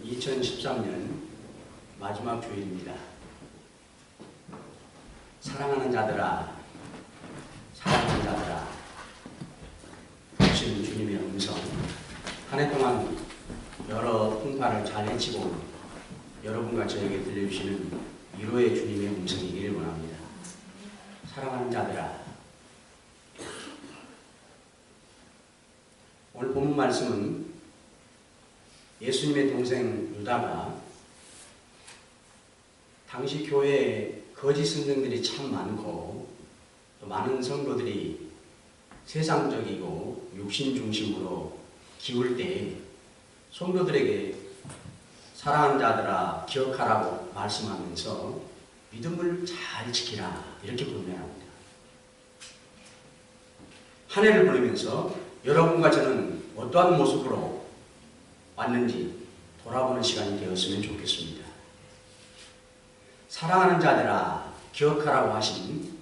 2013년 마지막 주일입니다. 사랑하는 자들아, 사랑하는 자들아, 주신 주님의 음성, 한 해 동안 여러 풍파를 잘 헤치고 여러분과 저에게 들려주시는 위로의 주님의 음성이기를 원합니다. 사랑하는 자들아, 오늘 본문 말씀은 예수님의 동생 유다가 당시 교회에 거짓 선생들이 참 많고 또 많은 성도들이 세상적이고 육신 중심으로 기울 때 성도들에게 사랑하는 자들아 기억하라고 말씀하면서 믿음을 잘 지키라 이렇게 권면합니다. 한 해를 보내면서 여러분과 저는 어떠한 모습으로 왔는지 돌아보는 시간이 되었으면 좋겠습니다. 사랑하는 자들아 기억하라고 하신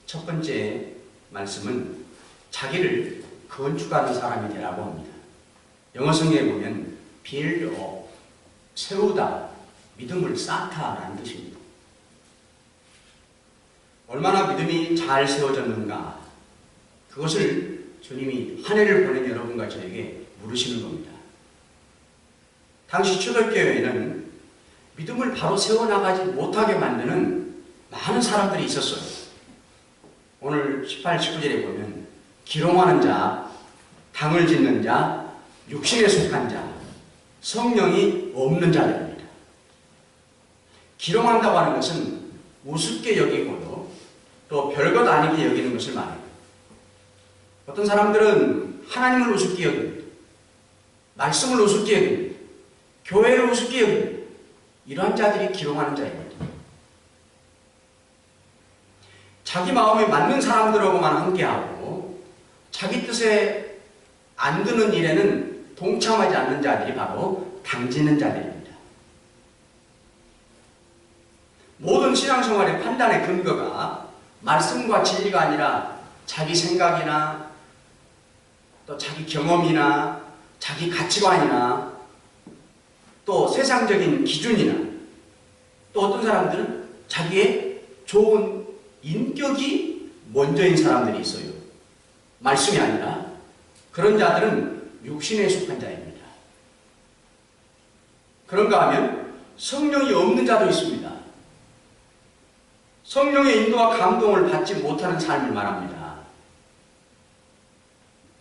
첫 번째 말씀은 자기를 건축하는 사람이 되라고 합니다. 영어 성경에 보면 build up, 세우다, 믿음을 쌓다라는 뜻입니다. 얼마나 믿음이 잘 세워졌는가, 그것을 주님이 한 해를 보낸 여러분과 저에게 물으시는 겁니다. 당시 초대교회에는 믿음을 바로 세워나가지 못하게 만드는 많은 사람들이 있었어요. 오늘 18, 19절에 보면 기롱하는 자, 당을 짓는 자, 육신에 속한 자, 성령이 없는 자들입니다. 기롱한다고 하는 것은 우습게 여기고요, 또 별것 아니게 여기는 것을 말해요. 어떤 사람들은 하나님을 우습게 여깁니다. 말씀을 우습게 여깁니다. 교회를 우습게 여깁니다. 이러한 자들이 기롱하는 자입니다. 자기 마음에 맞는 사람들하고만 함께하고 자기 뜻에 안 드는 일에는 동참하지 않는 자들이 바로 당지는 자들입니다. 모든 신앙생활의 판단의 근거가 말씀과 진리가 아니라 자기 생각이나 또 자기 경험이나 자기 가치관이나 또 세상적인 기준이나 또 어떤 사람들은 자기의 좋은 인격이 먼저인 사람들이 있어요. 말씀이 아니라. 그런 자들은 육신에 속한 자입니다. 그런가 하면 성령이 없는 자도 있습니다. 성령의 인도와 감동을 받지 못하는 삶을 말합니다.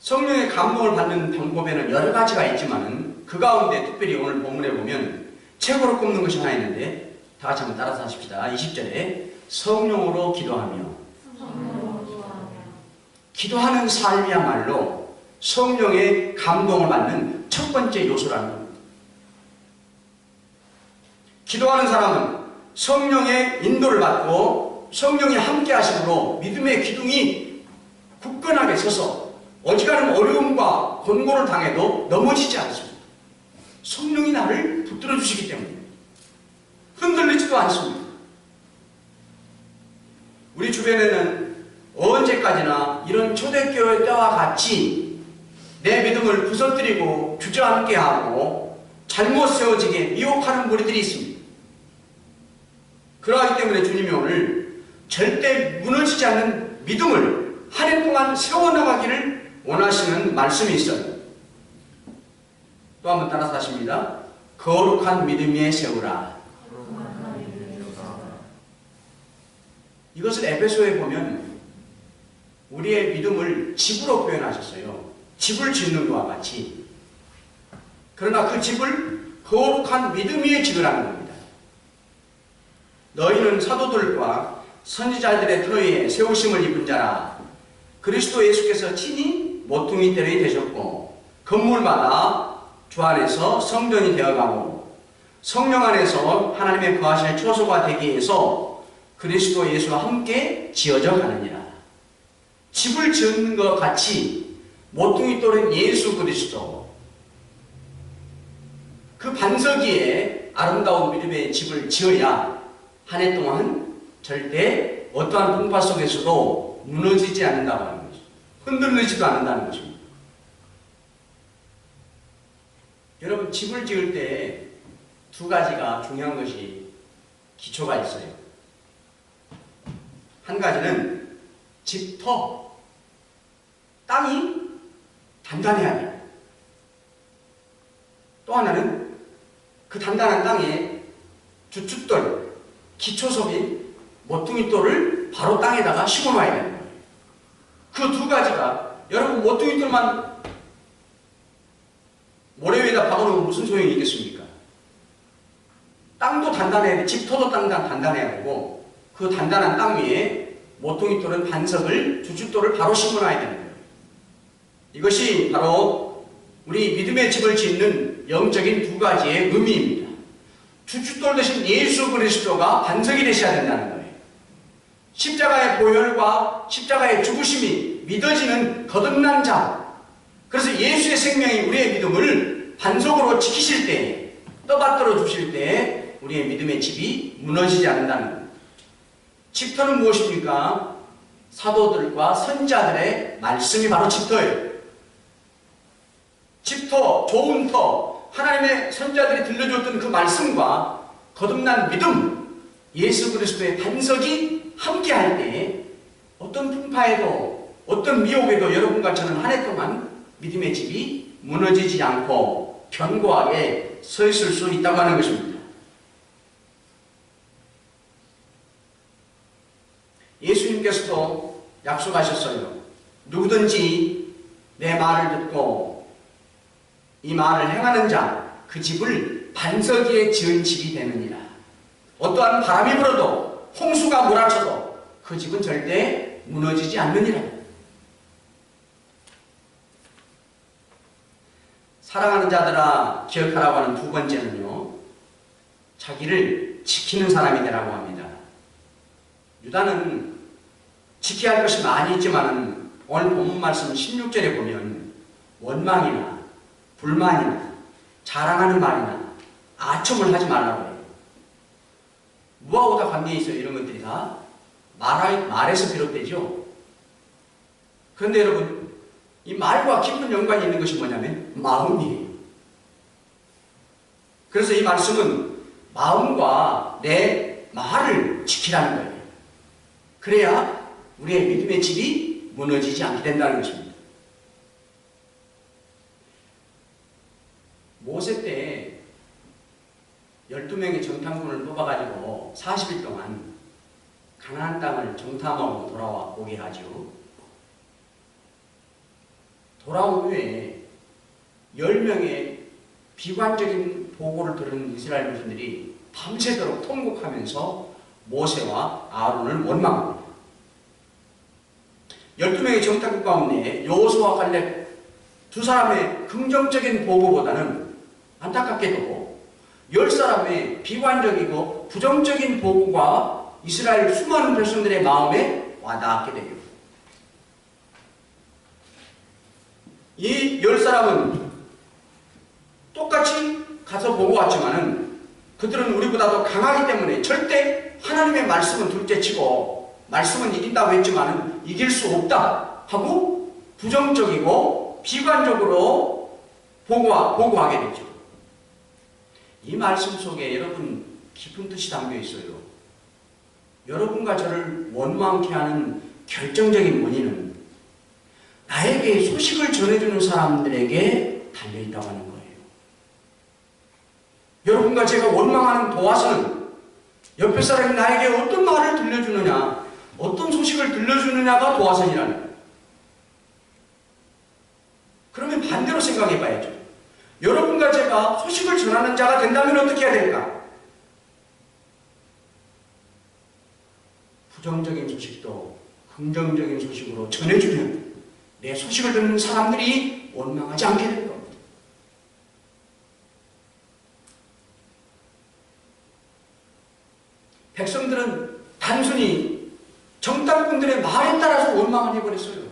성령의 감동을 받는 방법에는 여러 가지가 있지만 그 가운데 특별히 오늘 본문에 보면 최고로 꼽는 것이 하나 있는데 다 같이 한번 따라서 하십시다. 20절에 성령으로 기도하며 기도하는 삶이야말로 성령의 감동을 받는 첫 번째 요소라는 겁니다. 기도하는 사람은 성령의 인도를 받고 성령이 함께 하심으로 믿음의 기둥이 굳건하게 서서 어지간한 어려움과 권고를 당해도 넘어지지 않습니다. 성령이 나를 붙들어 주시기 때문에 흔들리지도 않습니다. 우리 주변에는 언제까지나 이런 초대교회 때와 같이 내 믿음을 부서뜨리고 주저앉게 하고 잘못 세워지게 미혹하는 무리들이 있습니다. 그러하기 때문에 주님이 오늘 절대 무너지지 않는 믿음을 한 해 동안 세워나가기를 원하시는 말씀이 있어요. 또 한번 따라서 하십니다. 거룩한 믿음 위에 세우라. 이것을 에베소에 보면 우리의 믿음을 집으로 표현하셨어요. 집을 짓는 것과 같이. 그러나 그 집을 거룩한 믿음 위에 지으라는 겁니다. 너희는 사도들과 선지자들의 터위에 세우심을 입은 자라. 그리스도 예수께서 친히 모퉁이 때문에 되셨고 건물마다 주 안에서 성전이 되어가고 성령 안에서 하나님의 거하실 처소가 되기 위해서 그리스도 예수와 함께 지어져 가느니라. 집을 짓는 것 같이 모퉁이 돌은 예수 그리스도, 그 반석 위에 아름다운 믿음의 집을 지어야 한 해 동안 절대 어떠한 풍파 속에서도 무너지지 않는다고 하는 거죠. 흔들리지도 않는다는 것입니다. 여러분 집을 지을 때 두 가지가 중요한 것이 기초가 있어요. 한 가지는 집터, 땅이 단단해야 돼요. 또 하나는 그 단단한 땅에 주춧돌, 기초석인 모퉁이돌을 바로 땅에다가 심어놔야 되는 거예요. 그 두 가지가, 여러분 모퉁이돌만 모래 위에다 박아놓으면 무슨 소용이 있겠습니까? 땅도 단단해야 돼. 집터도 단단해야 되고, 그 단단한 땅 위에 모퉁이돌은 반석을, 주춧돌을 바로 심어놔야 되는 거예요. 이것이 바로 우리 믿음의 집을 짓는 영적인 두 가지의 의미입니다. 주춧돌 대신 예수 그리스도가 반석이 되셔야 된다는 거예요. 십자가의 보혈과 십자가의 죽으심이 믿어지는 거듭난 자, 그래서 예수의 생명이 우리의 믿음을 반석으로 지키실 때, 떠받들어 주실 때 우리의 믿음의 집이 무너지지 않는다는 겁니다. 집터는 무엇입니까? 사도들과 선지자들의 말씀이 바로 집터예요. 집터, 좋은 터, 하나님의 선지자들이 들려줬던 그 말씀과 거듭난 믿음, 예수 그리스도의 반석이 함께할 때 어떤 풍파에도 어떤 미혹에도 여러분과 저는 한 해 동안 믿음의 집이 무너지지 않고 견고하게 서 있을 수 있다고 하는 것입니다. 예수님께서도 약속하셨어요. 누구든지 내 말을 듣고 이 말을 행하는 자, 그 집을 반석 위에 지은 집이 되느니라. 어떠한 바람이 불어도 홍수가 몰아쳐도 그 집은 절대 무너지지 않느니라. 사랑하는 자들아 기억하라고 하는 두 번째는요, 자기를 지키는 사람이 되라고 합니다. 유다는 지켜야 할 것이 많이 있지만 오늘 본문 말씀 16절에 보면 원망이나 불만이나 자랑하는 말이나 아첨을 하지 말라고 해요. 무하고 다 관계에 있어요. 이런 것들이 다 말에서 비롯되죠. 그런데 여러분, 이 말과 깊은 연관이 있는 것이 뭐냐면 마음이에요. 그래서 이 말씀은 마음과 내 말을 지키라는 거예요. 그래야 우리의 믿음의 집이 무너지지 않게 된다는 것입니다. 모세 때 12명의 정탐꾼을 뽑아가지고 40일 동안 가나안 땅을 정탐하고 돌아오게 하죠. 돌아온 후에 10명의 비관적인 보고를 들은 이스라엘 백성들이 밤새도록 통곡하면서 모세와 아론을 원망합니다. 12명의 정탐꾼 가운데 여호수아와 갈렙 두 사람의 긍정적인 보고보다는 안타깝게도 10사람의 비관적이고 부정적인 보고가 이스라엘 수많은 백성들의 마음에 와닿게 돼요. 이 10사람은 똑같이 가서 보고 왔지만은 그들은 우리보다도 강하기 때문에 절대 하나님의 말씀은 둘째치고 말씀은 이긴다고 했지만은 이길 수 없다 하고 부정적이고 비관적으로 보고하게 되죠. 이 말씀 속에 여러분 깊은 뜻이 담겨 있어요. 여러분과 저를 원망케 하는 결정적인 원인은 나에게 소식을 전해주는 사람들에게 달려있다고 하는 거예요. 여러분과 제가 원망하는 도화선은 옆에 사람이 나에게 어떤 말을 들려주느냐, 어떤 소식을 들려주느냐가 도화선이라는 거예요. 그러면 반대로 생각해 봐야죠. 여러분과 제가 소식을 전하는 자가 된다면 어떻게 해야 될까? 부정적인 소식도 긍정적인 소식으로 전해주면 내 소식을 듣는 사람들이 원망하지 않게 될 겁니다. 백성들은 단순히 정탐꾼들의 말에 따라서 원망을 해버렸어요.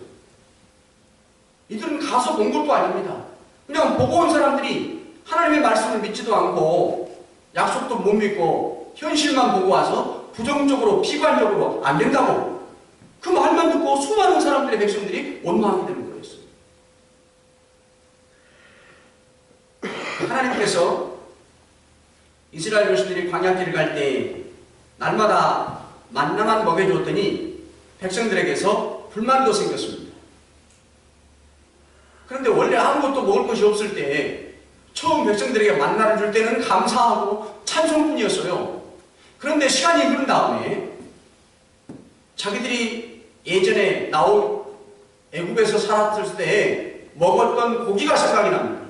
이들은 가서 본 것도 아닙니다. 그냥 보고 온 사람들이 하나님의 말씀을 믿지도 않고 약속도 못 믿고 현실만 보고 와서 부정적으로 비관적으로 안 된다고 그 말만 듣고 수많은 사람들의 백성들이 원망하게 되는 거였어요. 하나님께서 이스라엘 백성들이 광야길을 갈 때 날마다 만나만 먹여줬더니 백성들에게서 불만도 생겼습니다. 그런데 원래 아무것도 먹을 것이 없을 때 처음 백성들에게 만나를 줄 때는 감사하고 찬송뿐이었어요. 그런데 시간이 흐른 다음에 자기들이 예전에 애굽에서 살았을 때 먹었던 고기가 생각이 납니다.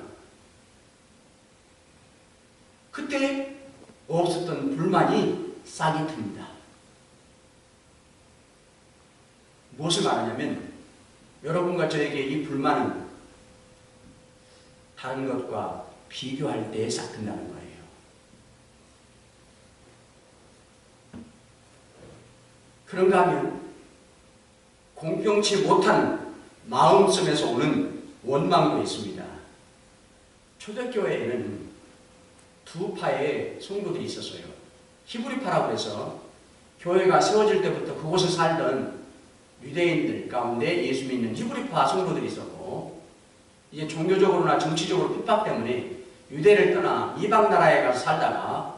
그때 없었던 불만이 싹이 틉니다. 무엇을 말하냐면 여러분과 저에게 이 불만은 다른 것과 비교할 때 싹 튼다는 거예요. 그런가 하면 공평치 못한 마음속에서 오는 원망도 있습니다. 초대교회에는 두 파의 성도들이 있었어요. 히브리파라고 해서 교회가 세워질 때부터 그곳에 살던 유대인들 가운데 예수 믿는 히브리파 성도들이 있었고, 이제 종교적으로나 정치적으로 핍박 때문에 유대를 떠나 이방 나라에 가서 살다가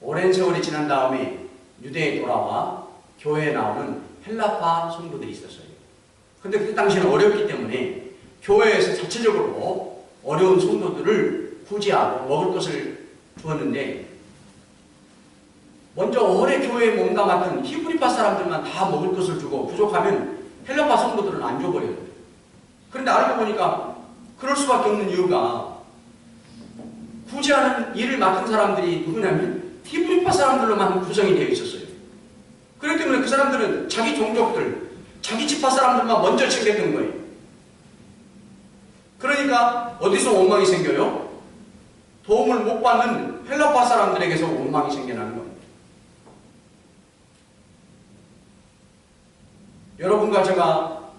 오랜 세월이 지난 다음에 유대에 돌아와 교회에 나오는 헬라파 성도들이 있었어요. 근데 그 당시에는 어렵기 때문에 교회에서 자체적으로 어려운 성도들을 구제하고 먹을 것을 주었는데, 먼저 오래 교회에 몸담았던 히브리파 사람들만 다 먹을 것을 주고 부족하면 헬라파 성도들은 안 줘버려요. 그런데 알고 보니까 그럴 수밖에 없는 이유가 구제하는 일을 맡은 사람들이 누구냐면 히브리파 사람들로만 구성이 되어 있었어요. 그렇기 때문에 그 사람들은 자기 종족들, 자기 지파 사람들만 먼저 챙겼던 거예요. 그러니까 어디서 원망이 생겨요? 도움을 못 받는 헬라파 사람들에게서 원망이 생겨나는 겁니다. 여러분과 제가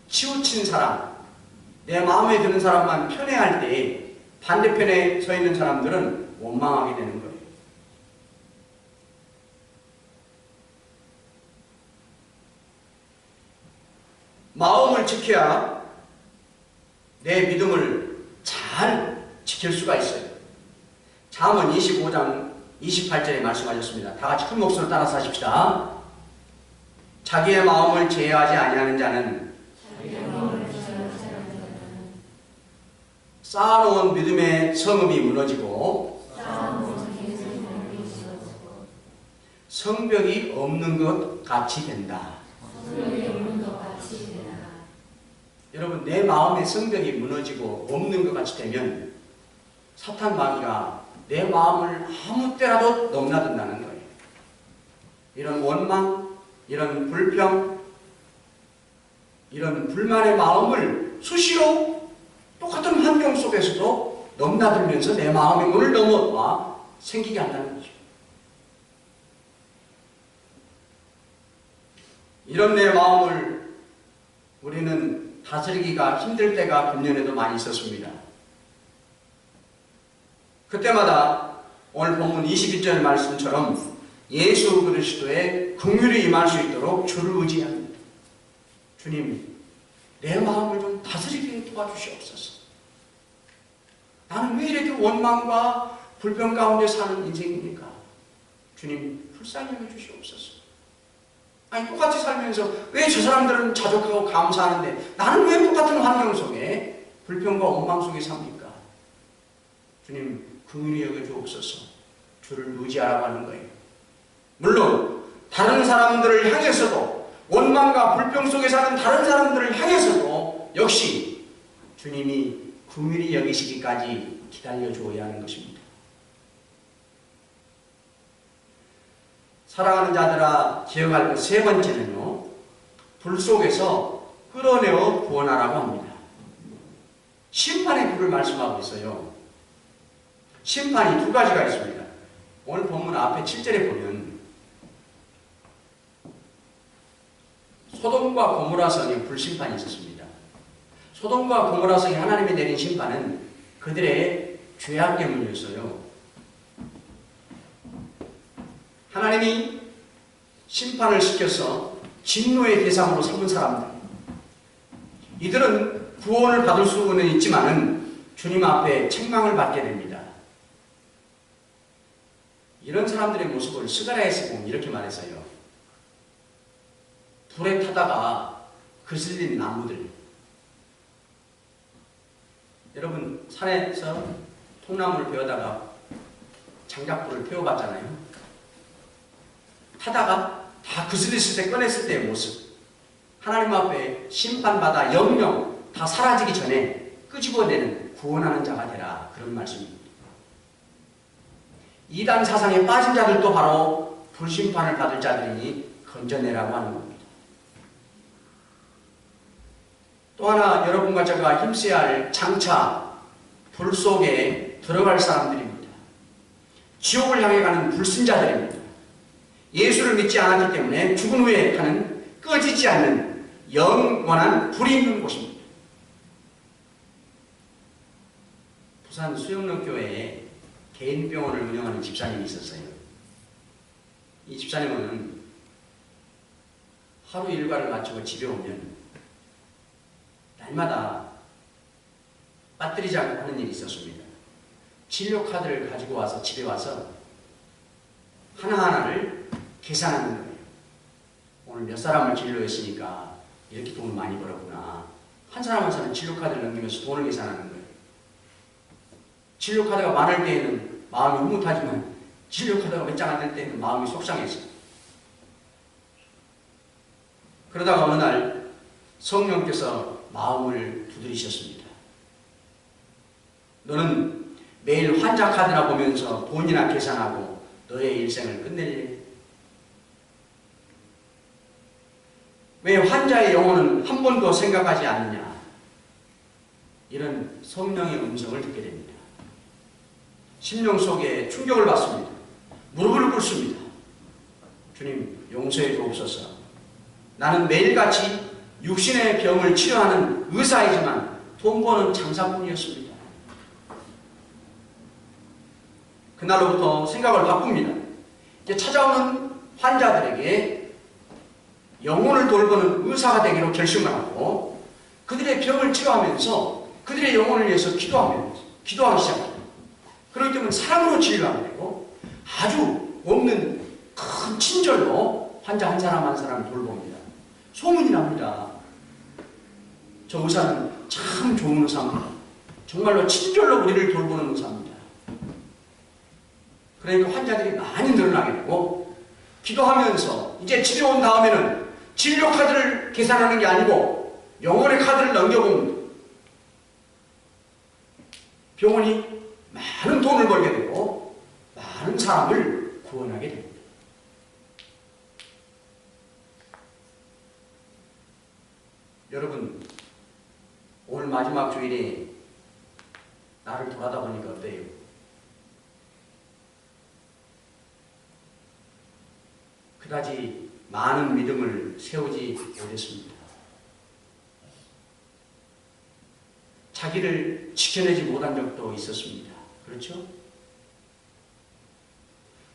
치우친 사람, 내 마음에 드는 사람만 편애할 때 반대편에 서 있는 사람들은 원망하게 되는 거예요. 마음을 지켜야 내 믿음을 잘 지킬 수가 있어요. 잠언 25장 28절에 말씀하셨습니다. 다 같이 큰 목소리로 따라서 하십시다. 자기의 마음을 제어하지 아니하는 자는 쌓아놓은 믿음의 성읍이 무너지고 성벽이 없는 것 같이 된다. 여러분, 내 마음의 성벽이 무너지고 없는 것 같이 되면 사탄 마귀가 내 마음을 아무 때라도 넘나든다는 거예요. 이런 원망, 이런 불평, 이런 불만의 마음을 수시로 똑같은 환경 속에서도 넘나들면서 내 마음의 문을 넘어와 생기게 한다는 거죠. 이런 내 마음을 우리는 다스리기가 힘들 때가 금년에도 많이 있었습니다. 그때마다 오늘 본문 22절 말씀처럼 예수 그리스도의 긍휼이 임할 수 있도록 주를 의지합니다. 주님, 내 마음을 좀 다스리게 도와주시옵소서. 나는 왜 이렇게 원망과 불평 가운데 사는 인생입니까? 주님, 불쌍히 여겨주시옵소서. 아니, 똑같이 살면서 왜 저 사람들은 자족하고 감사하는데 나는 왜 똑같은 환경 속에 불평과 원망 속에 삽니까? 주님, 긍휼히 여겨주옵소서. 주를 의지하라고 하는 거예요. 물론 다른 사람들을 향해서도, 원망과 불평 속에 사는 다른 사람들을 향해서도 역시 주님이 긍휼히 여기시기까지 기다려줘야 하는 것입니다. 사랑하는 자들아, 기억할 것 세 번째는요, 불 속에서 끌어내어 구원하라고 합니다. 심판의 불을 말씀하고 있어요. 심판이 두 가지가 있습니다. 오늘 본문 앞에 7절에 보면 소돔과 고모라 성에 불심판이 있었습니다. 소돔과 고모라 성에 하나님이 내린 심판은 그들의 죄악 때문이었어요. 하나님이 심판을 시켜서 진노의 대상으로 삼은 사람들, 이들은 구원을 받을 수는 있지만은 주님 앞에 책망을 받게 됩니다. 이런 사람들의 모습을 스가랴에서 보면 이렇게 말했어요. 불에 타다가 그슬린 나무들. 여러분 산에서 통나무를 베어다가 장작불을 태워봤잖아요. 타다가 다 그슬렸을 때 꺼냈을 때의 모습. 하나님 앞에 심판받아 영영 다 사라지기 전에 끄집어내는 구원하는 자가 되라. 그런 말씀입니다. 이단 사상에 빠진 자들도 바로 불심판을 받을 자들이니 건져내라고 하는 겁니다. 또 하나 여러분과 제가 힘써야 할 장차 불 속에 들어갈 사람들입니다. 지옥을 향해 가는 불신자들입니다. 예수를 믿지 않았기 때문에 죽은 후에 가는 꺼지지 않는 영원한 불이 있는 곳입니다. 부산 수영릉교회에 개인 병원을 운영하는 집사님이 있었어요. 이 집사님은 하루 일과를 마치고 집에 오면 날마다 배터리 작업하는 일이 있었습니다. 진료 카드를 가지고 와서 집에 와서 하나하나를 계산하는 거예요. 오늘 몇 사람을 진료했으니까 이렇게 돈을 많이 벌었구나. 한 사람 한 사람 진료 카드를 넘기면서 돈을 계산하는 거예요. 진료 카드가 많을 때에는 마음이 흐뭇하지만 진료 카드가 몇 장 안 될 때는 마음이 속상했어요. 그러다가 어느 날 성령께서 마음을 두드리셨습니다. 너는 매일 환자 카드나 보면서 돈이나 계산하고 너의 일생을 끝낼래? 왜 환자의 영혼은 한 번도 생각하지 않느냐? 이런 성령의 음성을 듣게 됩니다. 심령 속에 충격을 받습니다. 무릎을 꿇습니다. 주님, 용서해 주옵소서. 나는 매일같이 육신의 병을 치료하는 의사이지만 돈 버는 장사꾼이었습니다. 그날로부터 생각을 바꿉니다. 이제 찾아오는 환자들에게 영혼을 돌보는 의사가 되기로 결심을 하고 그들의 병을 치료하면서 그들의 영혼을 위해서 기도하기 시작합니다. 그렇기 때문에 사랑으로 치료하게 되고 아주 없는 큰 친절로 환자 한 사람 한 사람 돌봅니다. 소문이 납니다. 저 의사는 참 좋은 의사입니다. 정말로 친절로 우리를 돌보는 의사입니다. 그러니까 환자들이 많이 늘어나게 되고 기도하면서 이제 치료 온 다음에는 진료 카드를 계산하는 게 아니고 영혼의 카드를 넘겨봅니다. 병원이 많은 돈을 벌게 되고 많은 사람을 구원하게 됩니다. 여러분, 오늘 마지막 주일에 나를 돌아다 보니까 어때요? 그다지 많은 믿음을 세우지 못했습니다. 자기를 지켜내지 못한 적도 있었습니다. 그렇죠?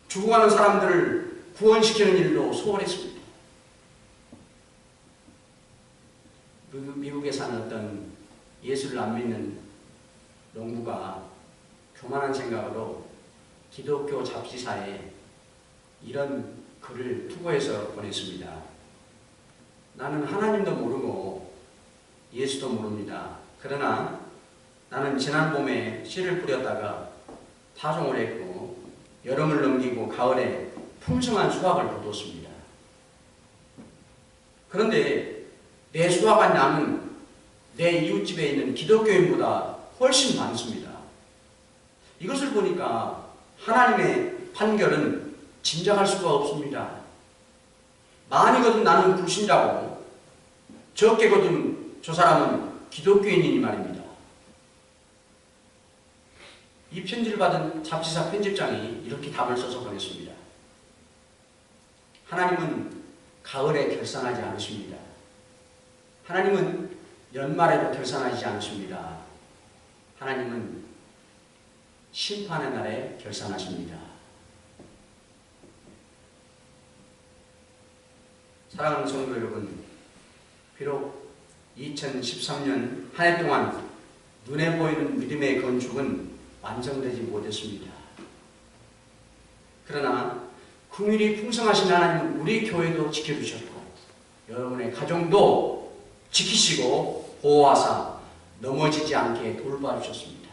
죽어가는 사람들을 구원시키는 일도 소홀했습니다. 미국에 사는 어떤 예수를 안 믿는 농부가 교만한 생각으로 기독교 잡지사에 이런 글을 투고해서 보냈습니다. 나는 하나님도 모르고 예수도 모릅니다. 그러나 나는 지난 봄에 씨를 뿌렸다가 파종을 했고 여름을 넘기고 가을에 풍성한 수확을 거뒀습니다. 그런데 내 수확한 양은 내 이웃집에 있는 기독교인보다 훨씬 많습니다. 이것을 보니까 하나님의 판결은 짐작할 수가 없습니다. 많이 거둔 나는 불신자고 적게 거둔 저 사람은 기독교인이니 말입니다. 이 편지를 받은 잡지사 편집장이 이렇게 답을 써서 보냈습니다. 하나님은 가을에 결산하지 않으십니다. 하나님은 연말에도 결산하지 않으십니다. 하나님은 심판의 날에 결산하십니다. 사랑하는 성도 여러분, 비록 2013년 한 해 동안 눈에 보이는 믿음의 건축은 완성되지 못했습니다. 그러나 긍휼이 풍성하신 하나님은 우리 교회도 지켜주셨고 여러분의 가정도 지키시고 보호하사 넘어지지 않게 돌봐주셨습니다.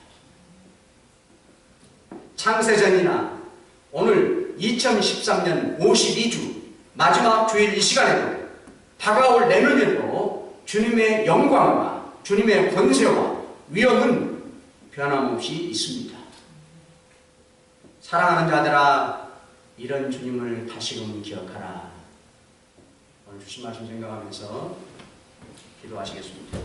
창세전이나 오늘 2013년 52주 마지막 주일 이 시간에도 다가올 내년에도 주님의 영광과 주님의 권세와 위엄은 변함없이 있습니다. 사랑하는 자들아, 이런 주님을 다시금 기억하라. 오늘 주신 말씀 생각하면서 기도하시겠습니다.